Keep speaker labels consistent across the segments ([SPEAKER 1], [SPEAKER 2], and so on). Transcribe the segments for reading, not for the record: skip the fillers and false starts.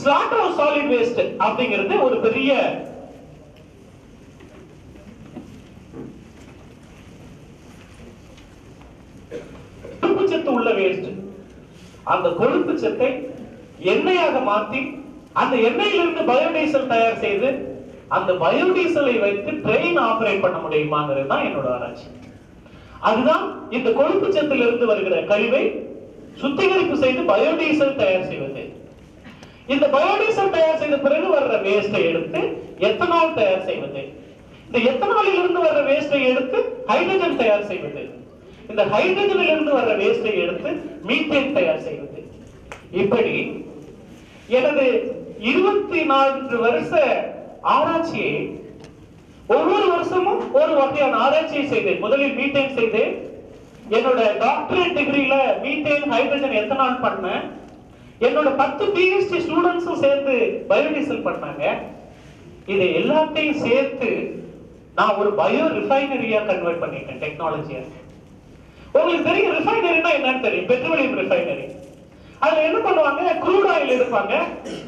[SPEAKER 1] Slaughter of solid waste அப்படிங்கிறது ஒரு பெரிய கொழுப்பு சத்து உள்ள வேஸ்ட். அந்த கொழுப்பு சத்தை எண்ணெயாக மாற்றி அந்த எண்ணெயிலிருந்து பயோடீசல் தயார் செய்து அந்த பயோடீசலை வைத்து ட்ரெயின் ஆபரேட் பண்ண முடியுமாங்கிறது தான் என்னோட ஆராய்ச்சி. அதுதான் இந்த கொழுப்பு சத்திலிருந்து வருகிற கழிவை சுத்திகரிப்பு செய்து பயோடீசல் தயார் செய்வது. இந்த பயோடீசல் தயார் செய்த பிறகு வர்ற வேஸ்டை எடுத்து எத்தனால் தயார் செய்வது. இந்த எத்தனாலில் இருந்து வர்ற வேஸ்டை எடுத்து ஹைட்ரஜன் தயார் செய்வது. இந்த ஹைட்ரஜனில் இருந்து வர்ற வேஸ்டை எடுத்து மீத்தேன் தயார் செய்வது. இப்படி எனது 24 வருஷ ஆராய்ச்சியை ஒவ்வொரு வருஷமும் ஒரு வகையான ஆராய்ச்சியை செய்தேன். முதலில் மீத்தேன் செய்தேன். என்னோட டாக்டரேட் டிகிரியில மீத்தேன், ஹைட்ரஜன், எத்தனால் பண்ணேன். என்னோட 10 PhD ஸ்டூடெண்ட்ஸும் சேர்ந்து பயோடீசல் பண்ணாங்க. இதை எல்லாத்தையும் சேர்த்து நான் ஒரு பயோ ரிஃபைனரியா கன்வெர்ட் பண்ணிட்டேன் டெக்னாலஜியா. உங்களுக்கு தெரியும் ரிஃபைனரினா என்னன்னு தெரியும், பெட்ரோலியம் ரிஃபைனரி. அதுல என்ன பண்ணுவாங்க, க்ரூட் ஆயில் எடுப்பாங்க,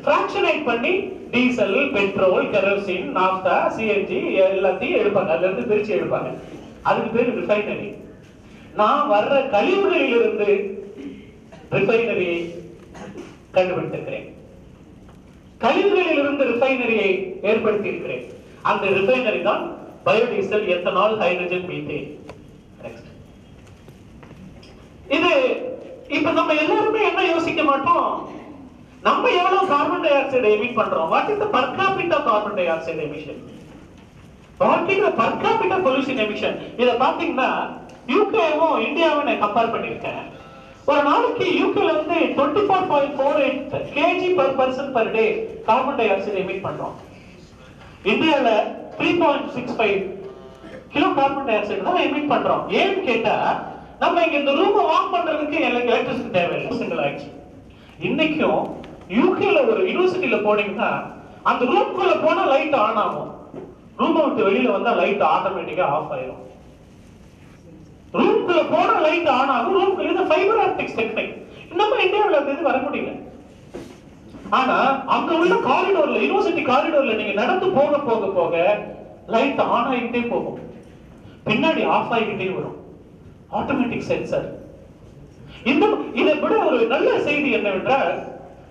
[SPEAKER 1] பிராக்ஷனைட் பண்ணி diesel, petrol, kerosene, naphtha, CNG எல்லாத்தையும் எடுப்பாங்க. அதுல இருந்து பிரிச்சு எடுப்பாங்க. அதுக்கு பேரு ரிஃபைனரி. நான் வர்ற கழிவுகளில் இருந்து ரிஃபைனரியை கண்டுபிடித்திருக்கிறேன். கழிவுகளில் இருந்து ரிஃபைனரியை ஏற்படுத்தி இருக்கிறேன். அந்த ரிஃபைனரி தான் பயோடீசல், எத்தனால், ஹைட்ரஜன், மீத்தேன். இது இப்ப நம்ம எல்லாருமே என்ன யோசிக்க மாட்டோம், நம்ம எவ்வளவு கார்பன் டை ஆக்சைடு எமிட் பண்றோம். What is the per capita carbon di oxide emission, what is the per capita pollution emission. இத பாத்தீங்கன்னா யூகேவும் இந்தியாவும் நான் கம்பேர் பண்ணிருக்கேன். ஒரு நாளைக்கு யூகேல வந்து 24.48 kg per person per day carbon di oxide emit பண்றோம். இந்தியால 3.65 கிலோ கார்பன் டை ஆக்சைடு தான் எமிட் பண்றோம். ஏன்னு கேட்டா நம்ம இங்க இந்த ரூமை வார்ம் பண்றதுக்கு எனக்கு எலக்ட்ரிசிட்டி தேவையில்லை, சிங்கிள் ஆயிடுச்சு. இன்னைக்கும் யூகேல ஒரு யூனிவர்சிட்டியில போனீங்கன்னா அந்த ரூம்குள்ள போனா லைட் ஆன் ஆகும், ரூமை விட்டு வெளியில வந்தா லைட் ஆட்டோமேட்டிக்கா ஆஃப் ஆயிரும். ரூம்குள்ள போனா லைட் ஆன் ஆகும், ரூம்குள்ள இது ஃபைபர் ஆப்டிக்ஸ் டெக்னிக். நம்ம இந்தியாவில் அந்த இது வர முடியல. ஆனா அங்க உள்ள காரிடோர்ல, யூனிவர்சிட்டி காரிடோர்ல நீங்க நடந்து போக போக போக லைட் ஆன் ஆகிட்டே போகும், பின்னாடி ஆஃப் ஆகிட்டே வரும். Automatic sensor. இதை விட ஒரு நல்ல செய்தி என்னவென்றால்,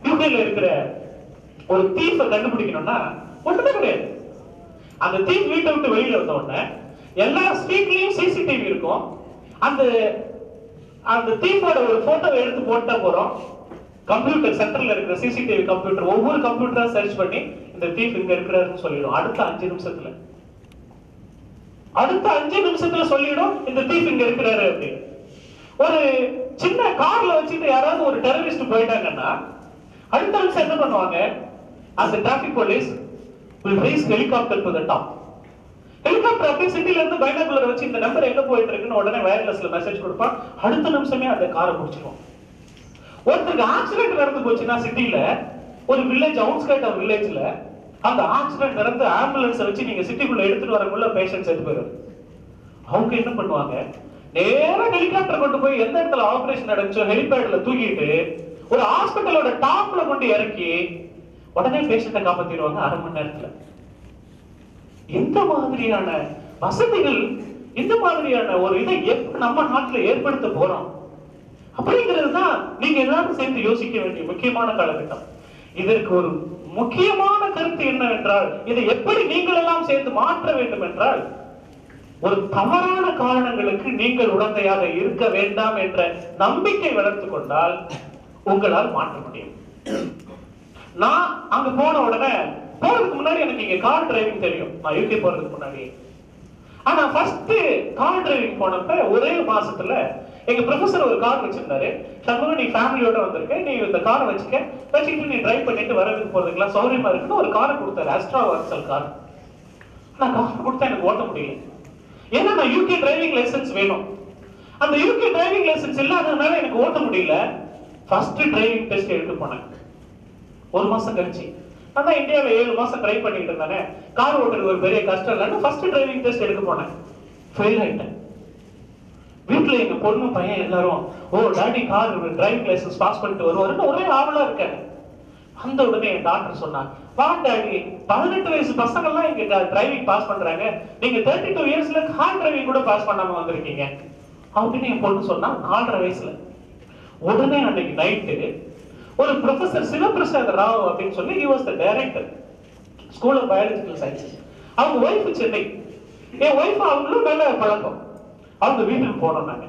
[SPEAKER 1] யூகேல இருக்கிற ஒரு தீஃபை கண்டுபிடிக்கணும்னா ஒண்ணுமே கிடையாது. அந்த தீஃப் வீட்டை விட்டு வெளியில வந்த உடனே எல்லா ஸ்ட்ரீட்லயும் சிசிடிவி இருக்கும். அந்த தீஃபோட ஒரு போட்டோ எடுத்து போட்டா போறோம். கம்ப்யூட்டர் சென்டர்ல இருக்கிற சிசிடிவி கம்ப்யூட்டர் ஒவ்வொரு கம்ப்யூட்டரா சர்ச் பண்ணி இந்த தீஃப் இங்க இருக்கிறாருன்னு சொல்லிடும். அடுத்த 5 நிமிஷத்துல சொல்லிடும் இந்த தீஃப் இங்க இருக்கிறாரு அப்படின்னு. ஒரு சின்ன கார்ல வச்சுட்டு யாராவது ஒரு டெரரிஸ்ட் போயிட்டாங்கன்னா அடுத்த நிமிஷம் என்ன பண்ணுவாங்க, அந்த traffic police will raise helicopter to the top. Helicopter அப்படியே சிட்டில இருந்து பைனாகுலர் வச்சு இந்த நம்பர் எங்க போயிட்டு இருக்குன்னு உடனே வயர்லெஸ்ல மெசேஜ் கொடுப்பான். அடுத்த நிமிஷமே அந்த காரை பிடிச்சிருவோம். ஒருத்தருக்கு ஆக்சிடென்ட் நடந்து போச்சுன்னா சிட்டில ஒரு வில்லேஜ், அவுட்ஸ்கர்ட் ஆஃப் வில்லேஜ்ல அந்த ஆக்சிடென்ட் நடந்து ஆம்புலன்ஸ் வச்சு நீங்க சிட்டிக்குள்ள எடுத்துட்டு வரக்குள்ள பேஷண்ட் செத்து போயிடும். அவங்க என்ன பண்ணுவாங்க, நேரா ஹெலிகாப்டர் கொண்டு போய் எந்த இடத்துல ஆபரேஷன் நடந்துச்சோ ஹெலிபேட்ல தூக்கிட்டு ஒரு ஹாஸ்பிட்டலோட டாப்ல கொண்டு இறக்கி உடனே பேஷண்ட்டை காப்பாத்திடுவாங்க 1/2 மணி நேரத்துல. இந்த மாதிரியான வசதிகள், இந்த மாதிரியான ஒரு இதை எப்ப நம்ம நாட்டுல ஏற்படுத்த போறோம் அப்படிங்கிறது தான் நீங்க எல்லாரும் சேர்ந்து யோசிக்க வேண்டிய முக்கியமான காலகட்டம். இதற்கு ஒரு முக்கியமான கருத்து என்னவென்றால், இதை எப்படி நீங்கள் எல்லாம் சேர்ந்து மாற்ற வேண்டும் என்றால், ஒரு தவறான காரணங்களுக்கு நீங்கள் உடந்தையாக இருக்க வேண்டாம் என்ற நம்பிக்கை வளர்த்துக் கொண்டால் உங்களால் மாற்ற முடியும். நான் அங்க போன உடனே, போறதுக்கு முன்னாடி எனக்கு இங்க கார் டிரைவிங் தெரியும், நான் யூகே போறதுக்கு முன்னாடி. ஆனா ஃபர்ஸ்ட் கார் டிரைவிங் போனப்ப ஒரே மாசத்துல எங்க ப்ரொஃபசர் ஒரு கார் வச்சிருந்தாரு. சண்முகம், நீ ஃபேமிலியோட வந்திருக்க, நீ இந்த காரை வச்சுக்கிட்டு நீ டிரைவ் பண்ணிட்டு வரதுக்கு போறதுக்குலாம் சௌரியமா இருக்குன்னு ஒரு காரை கொடுத்தாரு, அஸ்ட்ரா வார்சல் கார். நான் கார் கொடுத்தா எனக்கு ஓட்ட முடியல, ஏன்னா நான் யூகே டிரைவிங் லைசன்ஸ் வேணும். அந்த யூகே டிரைவிங் லைசன்ஸ் இல்லாததுனால எனக்கு ஓட்ட முடியல. ஃபர்ஸ்ட் டிரைவிங் டெஸ்ட் எடுத்து போனேன். 1 மாசம் கழிச்சு, நான் இந்தியாவில் 7 மாசம் ட்ரை பண்ணிட்டு இருந்தானே, கார் ஓட்டுறது ஒரு பெரிய கஷ்டம் இல்லைன்னு ஃபர்ஸ்ட் டிரைவிங் டெஸ்ட் எடுக்க போனேன். ஃபெயில் ஆயிட்டேன். வீட்டுல எங்க பொண்ணு பையன் எல்லாரும், ஓ daddy car driving licence pass பண்ணிட்டு வருவாருன்னு ஒரே ஆவலா இருக்கேன். அந்த உடனே என் டாக்டர் சொன்னாங்க, வா டாடி, 18 வயசு பசங்க எல்லாம் இங்க டிரைவிங் பாஸ் பண்றாங்க, நீங்க 32 இயர்ஸ்ல கார் டிரைவிங் கூட பாஸ் பண்ணாம வந்திருக்கீங்க அப்படின்னு என் பொண்ணு சொன்னா 4.5 வயசுல. உடனே அன்னைக்கு நைட்டு ஒரு ப்ரொஃபசர் சிவபிரசாத் ராவ் அப்படின்னு சொல்லி, he was the director school of biological sciences. அவங்க ஒய்ஃப் சென்னை, என் ஒய்ஃப் அவங்களும் நல்ல பழக்கம். அவங்க வீட்டுக்கு போனோம் நாங்க.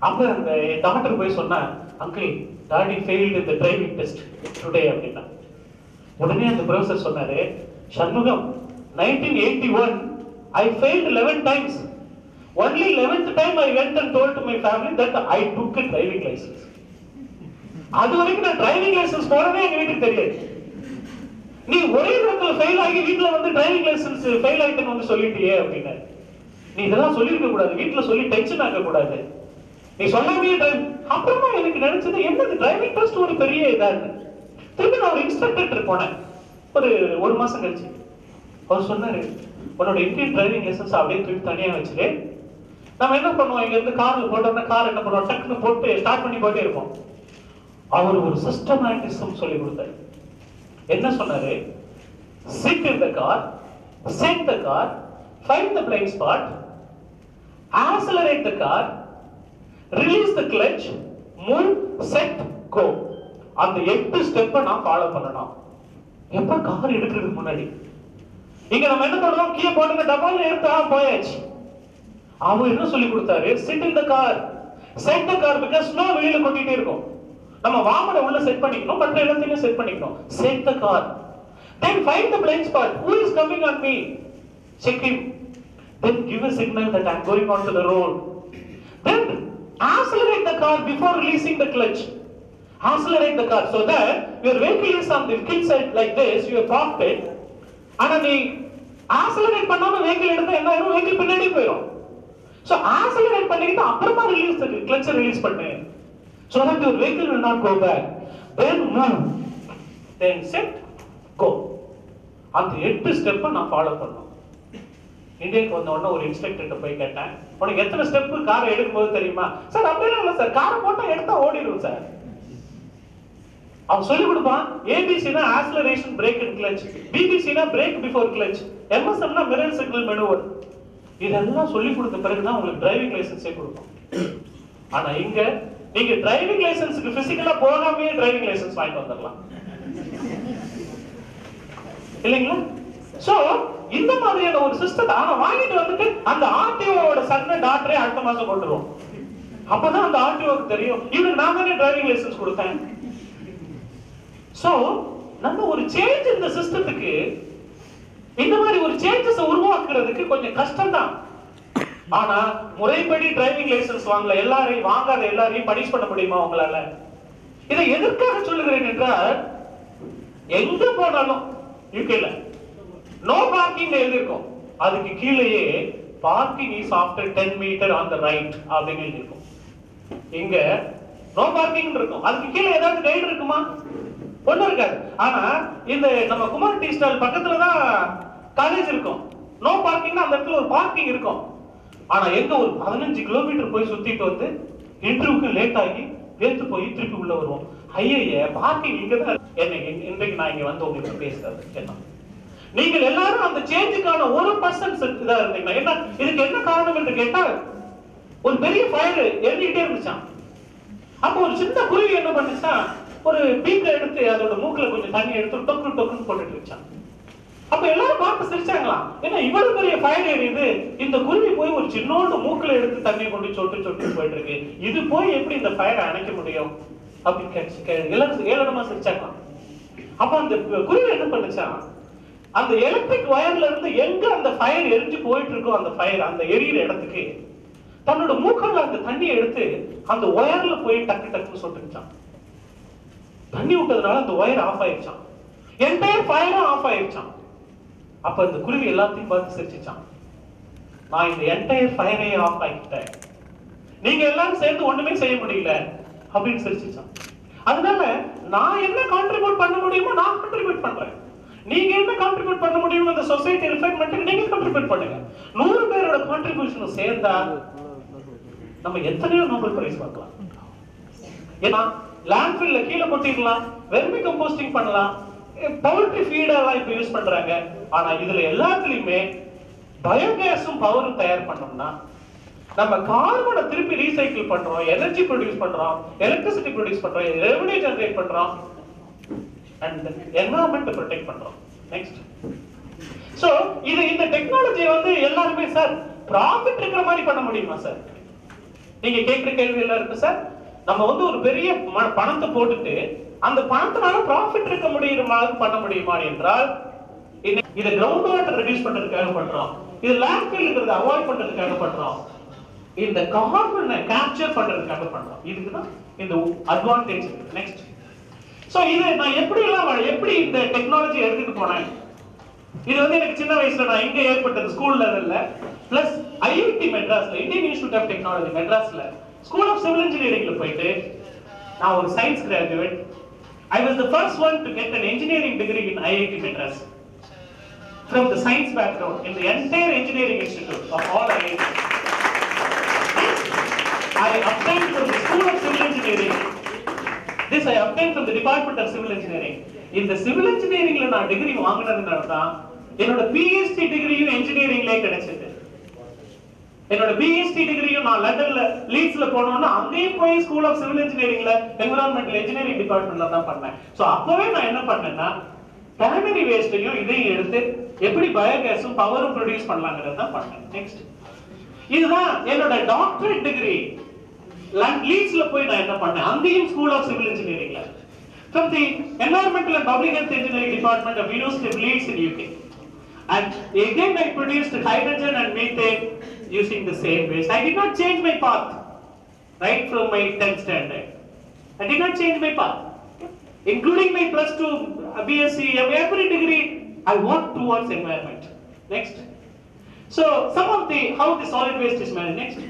[SPEAKER 1] அப்ப அந்த என் டாக்டர் போய் சொன்னா, அங்கிள் டாடி ஃபெயில்டு இந்த டிரைவிங் டெஸ்ட் டுடே அப்படின்னா. உடனே அந்த ப்ரொஃபசர் சொன்னாரு, Shanmugam, 1981 I failed 11 times. Only 11th time I went and told to my family that I took a driving license. அது வரைக்கும் நான் டிரைவிங் லைசன்ஸ் போறதே எங்க வீட்டுக்கு தெரியாது. நீ ஒரே இடத்துல ஃபெயில் ஆகி வீட்டுல வந்து டிரைவிங் லைசன்ஸ் ஃபெயில் ஆயிட்டுன்னு வந்து சொல்லிட்டியே அப்படின்னு. நீ இதெல்லாம் சொல்லிருக்க கூடாது, வீட்டுல சொல்லி டென்ஷன் ஆக கூடாது, நீ சொல்லாமே. அப்புறமா எனக்கு நினைச்சது, என்னது டிரைவிங் டெஸ்ட் ஒரு பெரிய இதான்னு. திருப்பி நான் ஒரு இன்ஸ்ட்ரக்டர் போனேன் ஒரு மாசம் கழிச்சு. அவர் சொன்னாரு, உன்னோட இந்தியன் டிரைவிங் லைசன்ஸ் அப்படியே தூக்கி தனியா வச்சுட்டு, நம்ம என்ன பண்ணுவோம், இங்க இருந்து கார்ல போட்டோம்னா கார் என்ன பண்ணுவோம், டக்குன்னு போட்டு ஸ்டார்ட் பண்ணி போயிட்டே இருப்போம். அவர் ஒரு சிஸ்டமேட்டிசம் சொல்லி கொடுத்தாரு. என்ன சொன்னாரு, sit in the car, set the car, find the blind spot, accelerate the car, release the clutch, move, set, go. அந்த 8 ஸ்டெப்பை நான் ஃபாலோ பண்ணணும். எப்ப கார் எடுக்கிறதுக்கு முன்னாடி இங்க நம்ம என்ன பண்ணுவோம், கீழே போட்டுங்க டபால்ல எடுத்தா போயாச்சு. அவர் என்ன சொல்லி கொடுத்தாரு, sit in the car, set the car, because snow வெளியில கொட்டிட்டே இருக்கும். நம்ம வாமனை உள்ள செட் பண்ணிக்கணும், மற்ற எல்லாத்தையும் செட் பண்ணிக்கணும். set the car, then find the blind spot, who is coming on me, check him, then give a signal that I am going onto the road, then accelerate the car before releasing the clutch. Accelerate the car so that your vehicle is on the kill side like this, you are parked it. ஆனா நீ accelerate பண்ணாம vehicle எடுத்தா என்ன ஆயிரும், vehicle பின்னாடி போயிடும். So accelerate பண்ணிட்டு அப்புறமா release the clutch release பண்ணு, so that your vehicle will not go back. Then move, then set, go. அந்த 8 ஸ்டெப்பை நான் ஃபாலோ பண்ணணும். இந்தியாவுக்கு வந்த உடனே ஒரு இன்ஸ்ட்ரக்டர்கிட்ட போய் கேட்டேன், உனக்கு எத்தனை ஸ்டெப்பு காரை எடுக்கும்போது தெரியுமா? சார் அப்படிலாம் இல்லை சார், காரை போட்டா எடுத்தா ஓடிடும் சார். அவன் சொல்லி கொடுப்பான், ஏபிசினா ஆக்ஸலரேஷன், பிரேக் அண்ட் கிளட்ச், பிபிசினா பிரேக் பிஃபோர் கிளட்ச், எம்எஸ்எம்னா மிரர் சிக்னல் மெனுவர். இதெல்லாம் சொல்லி கொடுத்த பிறகுதான் உங்களுக்கு டிரைவிங் லைசன்ஸே கொடுக்கும். ஆனா இங்க நீங்க டிரைவிங் லைசன்ஸ்க்கு பிசிக்கலா போகாமே டிரைவிங் லைசன்ஸ் வாங்கிட்டு வந்துடலாம் இல்லைங்களா? சோ இந்த மாதிரியான ஒரு சிஸ்டத்தை ஆனா வாங்கிட்டு வந்துட்டு அந்த ஆர்டிஓவோட சன்ன டாக்டரே அடுத்த மாசம் கொண்டுருவோம். அப்பதான் அந்த ஆர்டிஓக்கு தெரியும், இவனுக்கு நான் தானே டிரைவிங் லைசன்ஸ் கொடுத்தேன். சோ நம்ம ஒரு சேஞ்ச் இந்த சிஸ்டத்துக்கு, இந்த மாதிரி ஒரு சேஞ்சஸ் உருவாக்குறதுக்கு கொஞ்சம் கஷ்டம் தான். ஆனா முறைப்படி டிரைவிங் லைசன்ஸ் வாங்கல எல்லாரையும், வாங்காத எல்லாரையும் பனிஷ் பண்ண முடியுமா உங்களால? இதை எதற்காக சொல்லுகிறேன் என்றால், எங்க போனாலும் யூகேல நோ பார்க்கிங் எழுதிருக்கும், அதுக்கு கீழேயே parking is after 10 meter on the right அப்படின்னு எழுதிருக்கும். இங்க நோ பார்க்கிங் இருக்கும், அதுக்கு கீழே ஏதாவது கைடு இருக்குமா? ஒண்ணும் இருக்காது. ஆனா இந்த நம்ம குமார் டீ ஸ்டால் பக்கத்துல தான் காலேஜ் இருக்கும், நோ பார்க்கிங்னா அந்த இடத்துல ஒரு பார்க்கிங் இருக்கும். ஆனா எங்க ஒரு 15 கிலோமீட்டர் போய் சுத்திட்டு வந்து இன்டர்வியூக்கு லேட் ஆகி வேத்து போய் திருப்பி உள்ள வருவோம். ஐய பார்க்கிங் இங்கதான். இன்றைக்கு நான் இங்க வந்து உங்களுக்கு பேசுறது என்ன, நீங்கள் எல்லாரும் அந்த சேஞ்சுக்கான 1% இதா இருந்தீங்கன்னா என்ன, இதுக்கு என்ன காரணம் என்று கேட்டால், ஒரு பெரிய ஃபயர் எரிஞ்சுக்கிட்டே இருந்துச்சான். அப்போ ஒரு சின்ன குருவி என்ன பண்ணுச்சா, ஒரு பீக்கை எடுத்து அதோட மூக்குல கொஞ்சம் தண்ணி எடுத்து டொக்கு டொக்குன்னு போட்டுட்டு இருந்துச்சான். அப்ப எல்லாரும் பார்த்து சிரிச்சாங்களாம், ஏன்னா இவ்வளவு பெரிய ஃபயர் எரியுது, இந்த குருவி போய் ஒரு சின்னோண்டு மூக்குல எடுத்து தண்ணி கொண்டு சொட்டு சொட்டு போயிட்டு இருக்கு, இது போய் எப்படி இந்த ஃபயரை அணைக்க முடியும் அப்படின்னு எல்லாரும் ஏளனமா சிரிச்சாங்களாம். அப்ப அந்த குருவி என்ன பண்ணுச்சா, அந்த எலக்ட்ரிக் வயர்ல இருந்து எங்க அந்த ஃபயர் எரிஞ்சு போயிட்டு இருக்கோ, அந்த ஃபயர் அந்த எரியிற இடத்துக்கு தன்னோட மூக்கல்ல அந்த தண்ணியை எடுத்து அந்த ஒயர்ல போய் டக்கு டக்குன்னு சொட்டுச்சான். தண்ணி விட்டதுனால அந்த ஒயர் ஆஃப் ஆயிடுச்சான், என்டையர் ஃபயரும் ஆஃப் ஆயிடுச்சான். அப்ப இந்த குருவி எல்லாத்தையும் பார்த்து சிரிச்சுச்சான், நான் இந்த என்டையர் ஃபயரை ஆஃப் ஆகிட்டேன், நீங்க எல்லாரும் சேர்ந்து ஒண்ணுமே செய்ய முடியல அப்படின்னு சிரிச்சுச்சான். அதனால நான் என்ன கான்ட்ரிபியூட் பண்ண முடியுமோ நான் கான்ட்ரிபியூட் பண்றேன், நீங்க என்ன கான்ட்ரிபியூட் பண்ண முடியும் இந்த சொசைட்டி ரிஃபைன்மென்ட்க்கு நீங்க கான்ட்ரிபியூட் பண்ணுங்க. 100 பேரோட கான்ட்ரிபியூஷன் சேர்ந்தா நம்ம எத்தனையோ நோபல் பிரைஸ் வாங்கலாம். ஏன்னா லேண்ட்ஃபில்ல கீழே கொட்டிடலாம், வெர்மி கம்போஸ்டிங் பண்ணலாம், பவுல்ட்ரி ஃபீடெல்லாம் இப்ப யூஸ் பண்றாங்க. ஆனா இதுல எல்லாத்துலயுமே பயோகேஸும் பவரும் தயார் பண்ணோம்னா நம்ம கார்பனை திருப்பி ரீசைக்கிள் பண்றோம், எனர்ஜி ப்ரொடியூஸ் பண்றோம், எலக்ட்ரிசிட்டி ப்ரொடியூஸ் பண்றோம், ரெவென்யூ ஜெனரேட் பண்றோம், அண்ட் என்விரான்மெண்ட் ப்ரொடெக்ட் பண்றோம். நெக்ஸ்ட், சோ இது இந்த டெக்னாலஜி வந்து எல்லாருமே சார் ப்ராஃபிட் இருக்கிற மாதிரி பண்ண முடியுமா சார்? நீங்க கேட்கிற கேள்வி எல்லாம் இருக்கு சார். நம்ம வந்து ஒரு பெரிய பணத்தை போட்டுட்டு அந்த பணத்தினால ப்ராஃபிட் இருக்க முடியுமா, பண்ண முடியுமா என்றால், இத கிரவுண்ட் வாட்டர் ரெடியூஸ் பண்றதுக்காக பண்றோம், இது லேண்ட்ஃபில் இருக்கிறத அவாய்ட் பண்றதுக்காக பண்றோம், இந்த கார்பனை கேப்சர் பண்றதுக்காக பண்றோம். இதுதான் இந்த அட்வான்டேஜ். நெக்ஸ்ட், சோ இது நான் எப்படி இந்த டெக்னாலஜி எடுத்துட்டு போனேன். இது வந்து எனக்கு சின்ன வயசுல நான் இங்க ஏற்பட்டது ஸ்கூல் லெவல்ல, பிளஸ் ஐஐடி மெட்ராஸ்ல, இந்தியன் இன்ஸ்டிடியூட் ஆஃப் டெக்னாலஜி மெட்ராஸ்ல ஸ்கூல் ஆஃப் சிவில் இன்ஜினியரிங்ல போயிட்டு நான் ஒரு science graduate. I was the first one to get an engineering degree in IIT Madras from the science background in the entire engineering institute of all IITs. I obtained from the School of Civil Engineering. This I obtained from the Department of Civil Engineering. In the civil engineering la na degree vaangunadanaல தான் என்னோட PhD டிகிரியும் engineeringலயே கிடைச்சது. என்னோட PhD டிகிரியும் நான் லண்டன்ல லீட்ஸ்ல போனோம்னா அங்கேயும் போய் school of civil இன்ஜினியரிங்ல என்விரான்மெண்டல் இன்ஜினியரிங் டிபார்ட்மெண்ட்ல தான் பண்ணேன். சோ அப்பவே நான் என்ன பண்ணேன்னா பிரைமரி வேஸ்டையும் இதையும் எடுத்து எப்படி பயோகேஸும் பவரும் ப்ரொடியூஸ் பண்ணலாம்ங்கறத தான் பண்ணேன். நெக்ஸ்ட், இதுதான் என்னோட டாக்டரேட் டிகிரி. லீட்ஸ்ல போய் நான் என்ன பண்ணேன், அங்கேயும் ஸ்கூல் ஆஃப் சிவில் இன்ஜினியரிங்ல from the environmental and public health engineering department of University of Leeds in UK. And again I produced hydrogen and methane using the same waste. I did not change my path right from my 10th standard. I did not change my path, including my plus 2 BSc, every degree I worked towards environment. Next, so some of the how the solid waste is managed. Next,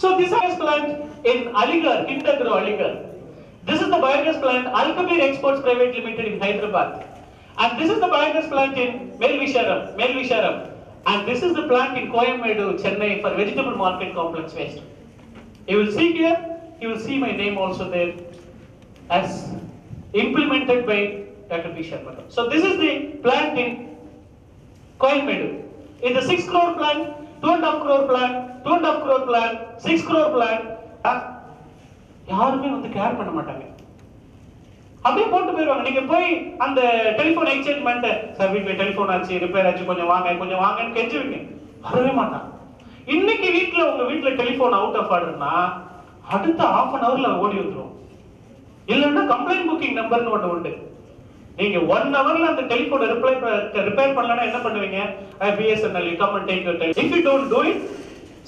[SPEAKER 1] so this is plant in Aligarh, Kindagra, Aligarh. This is the biogas plant Alkabir Exports Private Limited in Hyderabad, and this is the biogas plant in Melvisharam, and this is the plant in Coimbatore, Chennai for vegetable market complex waste. You will see here, you will see my name also there as implemented by Dr. P. Sharma. So this is the plant in Coimbatore. In the 6 crore plant, 2.5 crore plant, 2.5 crore plant, 6 crore plant. யாருமே வந்து care பண்ண மாட்டாங்க, அப்படியே போட்டு போயிடுவாங்க. நீங்க போய் அந்த டெலிபோன் எக்ஸ்சேஞ்ச்மெண்ட், சார் வீட்டுல டெலிபோன் ஆச்சு, ரிப்பேர் ஆச்சு, கொஞ்சம் வாங்கன்னு கெஞ்சுவீங்க, வரவே மாட்டான். இன்னைக்கு உங்க வீட்டுல டெலிபோன் அவுட் ஆஃப் ஆர்டர்னா அடுத்த half an hourல ஓடி வந்துடும். இல்லைன்னா கம்ப்ளைண்ட் புக்கிங் நம்பர்னு ஒண்ணு உண்டு. நீங்க 1 hourல அந்த டெலிபோன் ரிப்பேர் பண்ணலன்னா என்ன பண்ணுவீங்க? BSNL, you come and take your time. If you don't do it,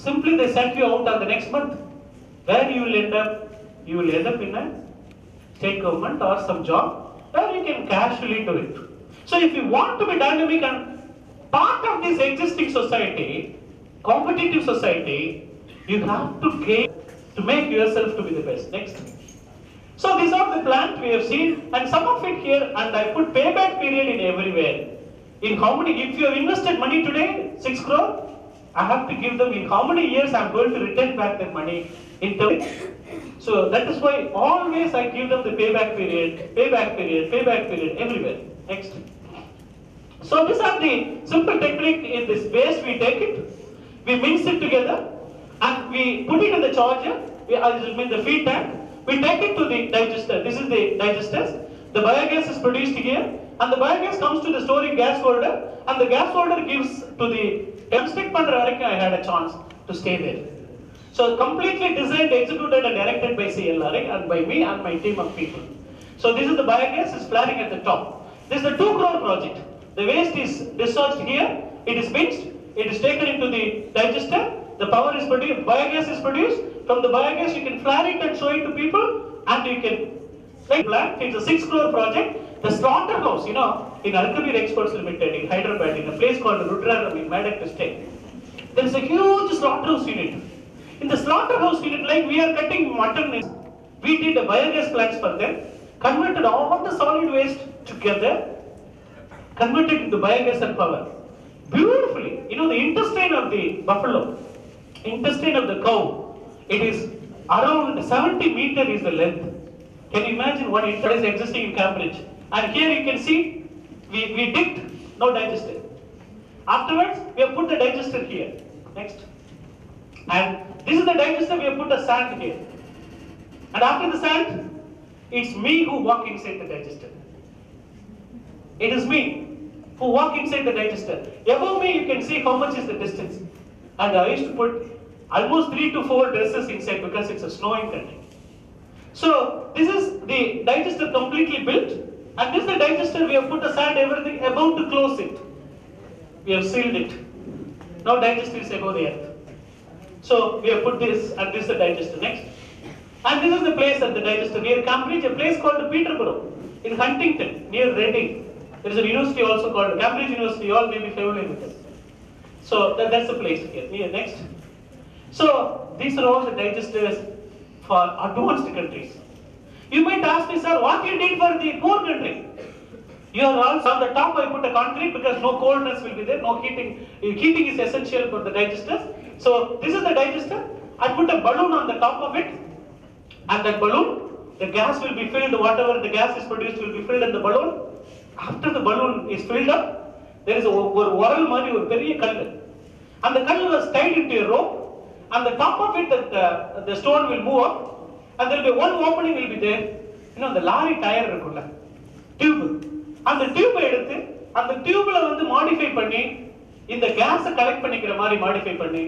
[SPEAKER 1] simply they send you out on the next month. Where you will end up? You will end up in a state government or some job where you can casually do it. So if you want to be dynamic and part of this existing society, competitive society, you have to gain to make yourself to be the best. Next. So these are the plants we have seen, and some of it here, and I put payback period in everywhere. In how many, if you have invested money today, 6 crore, I have to give them in how many years I am going to return back that money in terms. So that is why always I give them the payback period everywhere. Next. So these are the simple technique. In this waste we take it, we mix it together, and we put it in the charger. This means the feed tank. We take it to the digester. This is the digester. The biogas is produced here, and the biogas comes to the storing gas holder, and the gas holder gives to the stick pandra varaikkum I had a chance to stay there. So completely designed, executed and directed by CLRA and by me and my team of people. So this is the biogas is flaring at the top. This is the 2 crore project. The waste is discharged here, it is mixed, it is taken into the digester, the power is produced, biogas is produced. From the biogas you can flare it and show it to people, and you can like plant. It's a 6 crore project. The slaughterhouse, in Alkabir Exports Limited in Hyderabad, in a place called Rudraram in Medak district, there is a huge slaughterhouse unit. In the slaughterhouse unit, like we are cutting mutton, we did a biogas plants for them, converted all the solid waste together, converted into biogas and power. Beautifully. The intestine of the buffalo, intestine of the cow, it is around 70 meters is the length. Can you imagine what it is existing in Cambridge? And here you can see, we dipped, no digester. Afterwards, we have put the digester here. Next. And this is the digester, we have put a sand here. And after the sand, it's me who walk inside the digester. It is me who walk inside the digester. Above me, you can see how much is the distance. And I used to put almost 3 to 4 dresses inside because it's a snowing country. So this is the digester completely built. And this is the digester, we have put the sand, everything, about to close it. We have sealed it. Now digester is above the earth. So we have put this, and this is the digester. Next. And this is the place at the digester near Cambridge, a place called Peterborough in Huntington, near Reading. There is a university also called Cambridge University, all may be familiar with this. So that's the place here. Near next. So these are all the digesters for advanced countries. You might ask me, sir, what you did for the poor country? You are also on the top. I put a concrete because no coldness will be there, no heating. Heating is essential for the digesters. So this is the digester. I put a balloon on the top of it, and that balloon, the gas will be filled. Whatever the gas is produced will be filled in the balloon. After the balloon is filled up, there is a varal mari or periya kallu, and the kallu was tied into a rope. And the top of it, the stone will move up, and there will be one opening will be there. You know, the lorry tire irukkulla, tube. And the tube எடுத்து அந்த டியூப்ல வந்து modify பண்ணி இந்த கேஸை collect பண்ணிக்கிற மாதிரி modify பண்ணி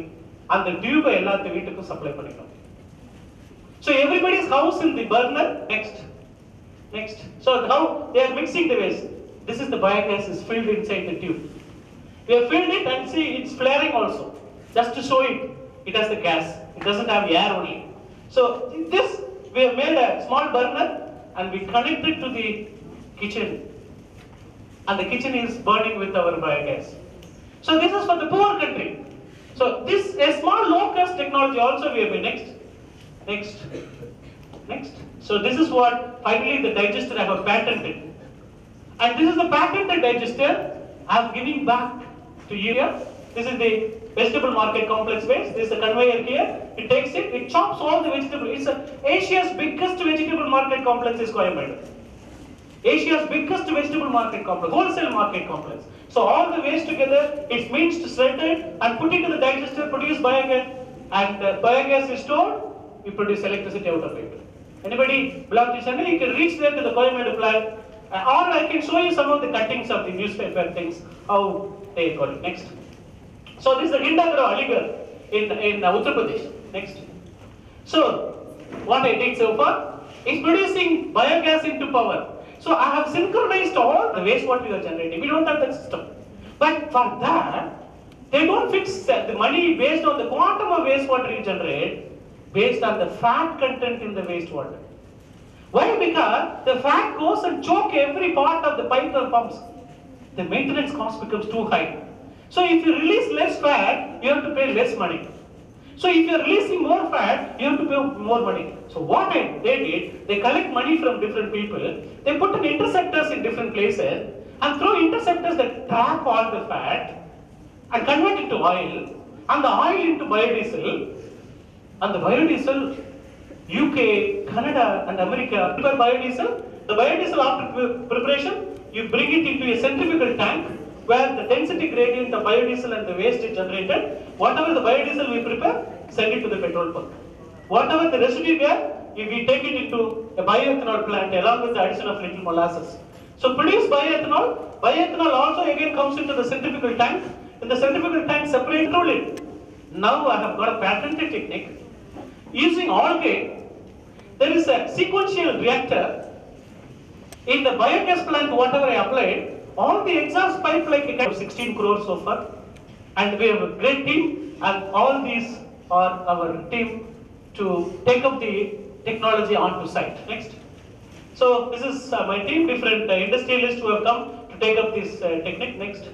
[SPEAKER 1] அந்த டியூபை எல்லாத்து வீட்டுக்கும் சப்ளை பண்ணிக்கணும். So everybody's house in the burner. Next. So how they are mixing the waste. This is the biogas is filled inside the tube. We have filled it and see it's flaring also. Just to show it, it has the gas. It doesn't have air only. So this we have made a small burner and we connect it to the kitchen. And the kitchen is burning with our biogas. So this is for the poor country. So this a small low-cost technology also we have made. Next. So this is what finally the digester I have patented. And this is the patented digester I am giving back to you here. This is the vegetable market complex waste. This is a conveyor here. It takes it, it chops all the vegetable. It's Asia's biggest vegetable market complex is Coimbatore. Asia's biggest vegetable market complex, wholesale market complex. So all the waste together, it means to shred it and put it in the digester, produce biogas, and biogas is stored, we produce electricity out of it. Anybody belong to Chennai, you can reach there to the Coimbatore plant, or I can show you some of the cuttings of the newspaper things, how they got it. Next. So this is the Hindagra Aligarh in Uttar Pradesh. Next. So what I did so far is producing biogas into power. So I have synchronized all the wastewater we are generating. We don't have that system. But for that, they don't fix the money based on the quantum of wastewater you generate, based on the fat content in the wastewater. Why? Because the fat goes and choke every part of the pipe or pumps. The maintenance cost becomes too high. So if you release less fat, you have to pay less money. So if you are releasing more fat, you have to pay more money. So what they did, they collect money from different people, they put in interceptors in different places, and throw interceptors that trap all the fat, and convert it to oil, and the oil into biodiesel, and the biodiesel, UK, Canada, and America prepare biodiesel. The biodiesel after preparation, you bring it into a centrifugal tank, where the density gradient of biodiesel and the waste is generated. Whatever the biodiesel we prepare, send it to the petrol pump. Whatever the residue there, we take it into a bioethanol plant along with the addition of little molasses. So produce bioethanol. Bioethanol also again comes into the centrifugal tank. In the centrifugal tank, separate it. Now I have got a patented technique. Using algae, there is a sequential reactor. In the biogas plant, whatever I applied, all the exhaust pipe like a kind of 16 crores so far, and we have a great team, and all these are our team to take up the technology onto site. Next. So this is my team, different industrialists who have come to take up this technique. Next.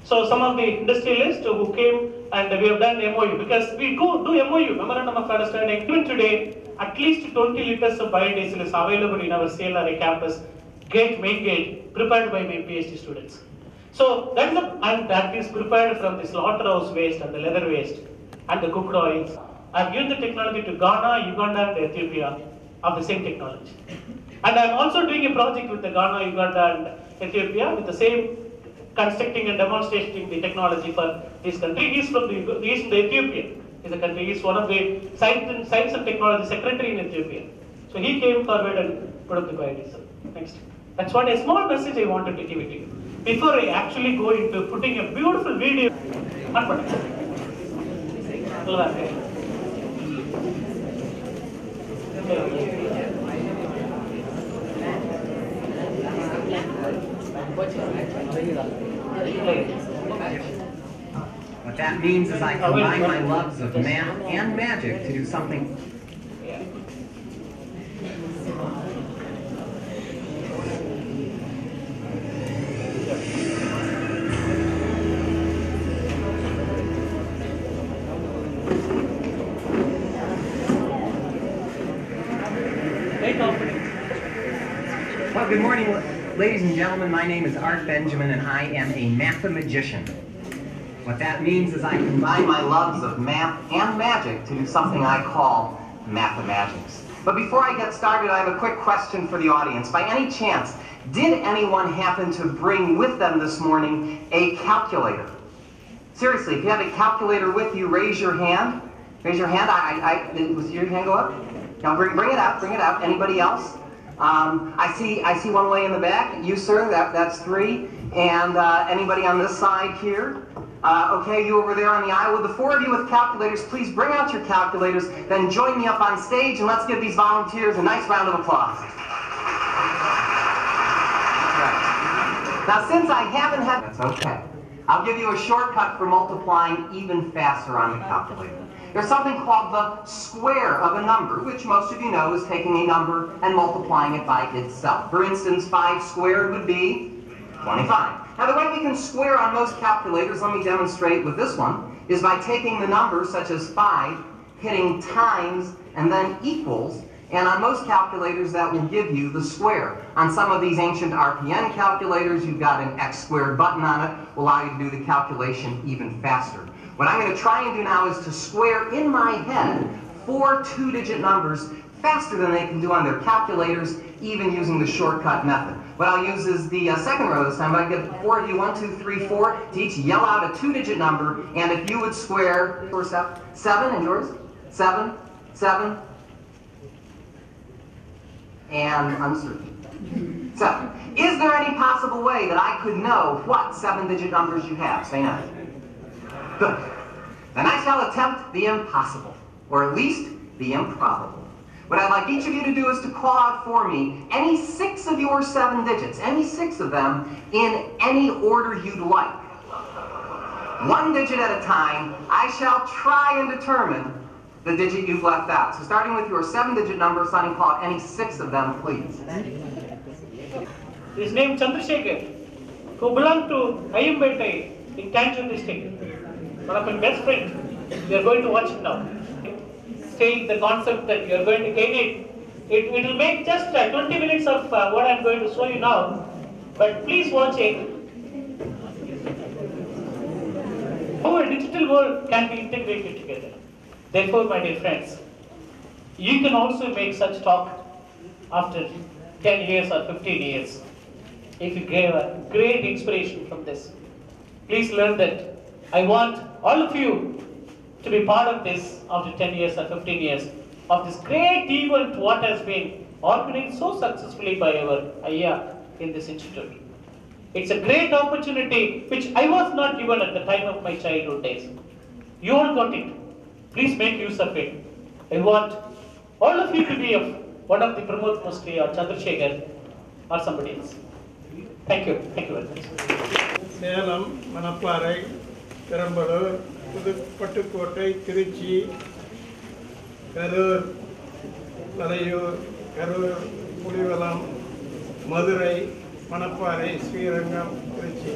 [SPEAKER 1] So some of the industrialists who came, and we have done MOU, because we do MOU, Memorandum of Understanding. Even today, at least 20 liters of biodiesel is available in our CLRA campus. Main gate, prepared by my PhD students. So that is prepared from the slaughterhouse waste and the leather waste and the cooked oils. I have given the technology to Ghana, Uganda, and Ethiopia. of the same technology. And I'm also doing a project with the Ghana, Uganda, and Ethiopia with the same constructing and demonstrating the technology for this country. He's from the Ethiopia. Is a country. He's one of the science and technology secretary in Ethiopia. So he came forward and put up the ideas. Next. That's what a small message I wanted to give it to you. Before I actually go into putting a beautiful video.
[SPEAKER 2] What that means is I combine my loves of math and magic to do something. Well, good morning, ladies and gentlemen. My name is Art Benjamin, and I am a mathemagician. What that means is I combine my loves of math and magic to do something I call mathemagics. But before I get started, I have a quick question for the audience. By any chance, did anyone happen to bring with them this morning a calculator? Seriously, if you have a calculator with you, raise your hand. Raise your hand. Was your hand go up? Now bring it up. Bring it up. Anybody else? I see one way in the back. You, sir. That's 3. And anybody on this side here? Okay, you over there on the aisle. With the 4 of you with calculators, please bring out your calculators. Then join me up on stage, and let's give these volunteers a nice round of applause. Right. Now, since I haven't had... That's okay. I'll give you a shortcut for multiplying even faster on the calculator. There's something called the square of a number, which most of you know is taking a number and multiplying it by itself. For instance, 5 squared would be 25. Now the way we can square on most calculators, let me demonstrate with this one, is by taking the numbers such as 5, hitting times, and then equals, and on most calculators that will give you the square. On some of these ancient RPN calculators, you've got an X squared button on it, will allow you to do the calculation even faster. What I'm going to try and do now is to square in my head 4 2-digit numbers faster than they can do on their calculators, even using the shortcut method. What I'll use is the second row this time. I give 4 of you, 1, 2, 3, 4, to each yell out a 2-digit number, and if you would square, 7, and yours? 7, 7, and uncertain. 7. Is there any possible way that I could know what 7-digit numbers you have? Say no. Good. Then I shall attempt the impossible, or at least the improbable. What I'd like each of you to do is to call out for me any 6 of your 7 digits, any 6 of them, in any order you'd like. 1 digit at a time, I shall try and determine the digit you've left out. So starting with your 7-digit number, Sonny, call out any 6 of them, please.
[SPEAKER 1] His name Chandrasekhar, who belonged to Ayumbete in Tanjore district. One of my best friends. We are going to watch it now. Saying the concept that you are going to gain it will make just 20 minutes of what I am going to show you now. But please watch it. How a digital world can be integrated together. Therefore, my dear friends, you can also make such talk after 10 years or 15 years. If you get a great inspiration from this, please learn that I want all of you to be part of this after 10 years or 15 years of this great event what has been organized so successfully by our Ayya in this institute. It's a great opportunity which I was not given at the time of my childhood days. You all got it. Please make use of it. I want all of you to be of one of the Pramod Mostri or Chandrasekhar or somebody else. Thank you. Thank you very much.
[SPEAKER 3] Salem, Manaparai, Perambalur, Pattukkottai, Tiruchi, Karur, Palayur, Karur, Pulivalam, Madurai, Manaparai, Srirangam, Tiruchi.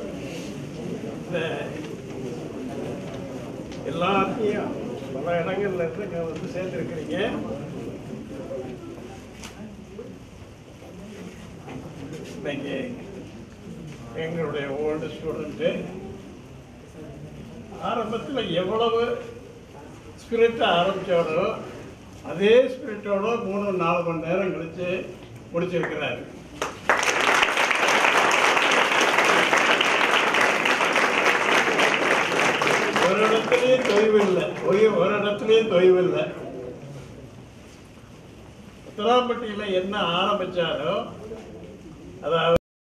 [SPEAKER 3] எல்லாத்தையும் பல இடங்கள்ல இருந்து வந்து சேர்ந்துருக்கிறீங்க. இன்னைக்கு எங்களுடைய old student ஆரம்பத்தில் எவ்வளவு ஸ்பிரிட்டாக ஆரம்பித்தாரோ அதே ஸ்பிரிட்டோட 3-4 மணி நேரம் கழிச்சு முடிச்சிருக்கிறாரு. ஒரு இடத்துலயும் தொய்வில்லை. புத்தனாம்பட்டியில என்ன ஆரம்பிச்சாரோ அதாவது